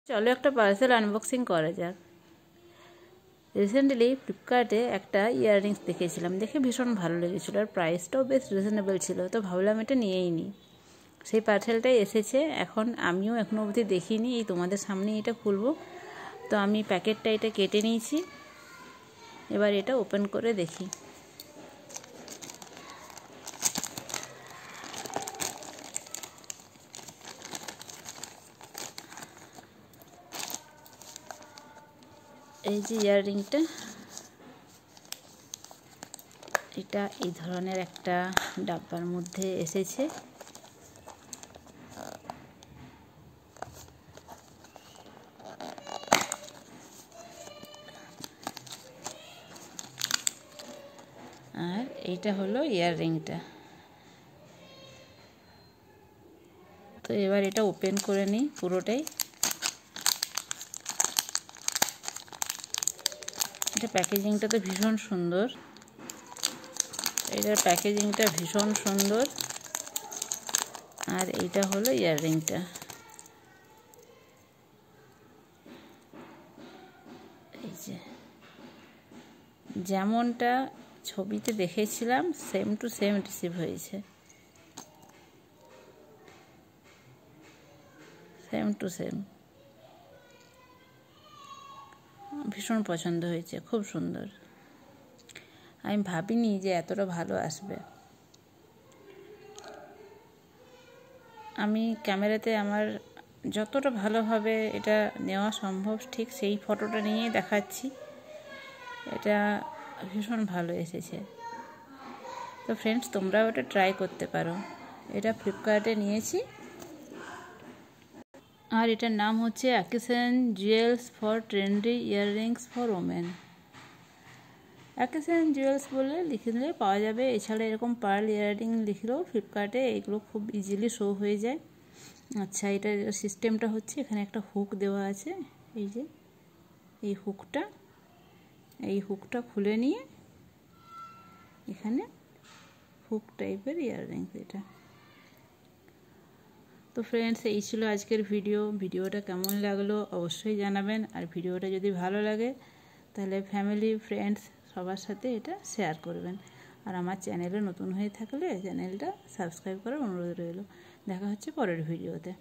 চলো একটা parcel unboxing করা যাক। রিসেন্টলি ফ্লিপকার্টে একটা ইয়াররিংস দেখেছিলাম, দেখে ভীষণ ভালো লেগেছিলো আর প্রাইসটাও বেশ রিজনেবল ছিল, তো ভাবলাম এটা নিয়েই নিই। সেই পার্সেলটাই এসেছে, এখন আমিও এখনও অবধি দেখিনি, এই তোমাদের সামনেই এটা খুলবো। তো আমি প্যাকেটটা এটা কেটে নিয়েছি, এবার এটা ওপেন করে দেখি। এই যে ইয়াররিংটা, এটা এই ধরনের একটা ডাব্বার মধ্যে এসেছে। আর এইটা হলো ইয়াররিংটা। তো এবার এটা ওপেন করে নিই পুরোটাই। এটা প্যাকেজিংটা তো ভীষণ সুন্দর, এটার প্যাকেজিংটা ভীষণ সুন্দর। আর এইটা হলো ইয়াররিংটা। এই যে যেমনটা ছবিতে দেখেছিলাম সেম টু সেম রিসিভ হয়েছে, সেম টু সেম। ভীষণ পছন্দ হয়েছে, খুব সুন্দর। আমি ভাবিনি যে এতটা ভালো আসবে। আমি ক্যামেরাতে আমার যতটা ভালোভাবে এটা নেওয়া সম্ভব ঠিক সেই ফটোটা নিয়েই দেখাচ্ছি। এটা ভীষণ ভালো এসেছে। তো ফ্রেন্ডস, তোমরাও এটা ট্রাই করতে পারো। এটা ফ্লিপকার্টে নিয়েছি, আর এটার নাম হচ্ছে অ্যাকেশন jewels for trendy earrings for women. অ্যাকেশন জুয়েলস বলে লিখে দিলে পাওয়া যাবে। এছাড়া এরকম পার্ল ইয়াররিং লিখলেও ফ্লিপকার্টে এগুলো খুব ইজিলি শো হয়ে যায়। আচ্ছা, এটার সিস্টেমটা হচ্ছে এখানে একটা হুক দেওয়া আছে। এই যে এই হুকটা খুলে নিয়ে এখানে হুক টাইপের ইয়াররিংস এটা। তো ফ্রেন্ডস, এই ছিল আজকের ভিডিওটা কেমন লাগলো অবশ্যই জানাবেন। আর ভিডিওটা যদি ভালো লাগে তাহলে ফ্যামিলি ফ্রেন্ডস সবার সাথে এটা শেয়ার করবেন। আর আমার চ্যানেলে নতুন হয়ে থাকলে চ্যানেলটা সাবস্ক্রাইব করার অনুরোধ রইল। দেখা হচ্ছে পরের ভিডিওতে।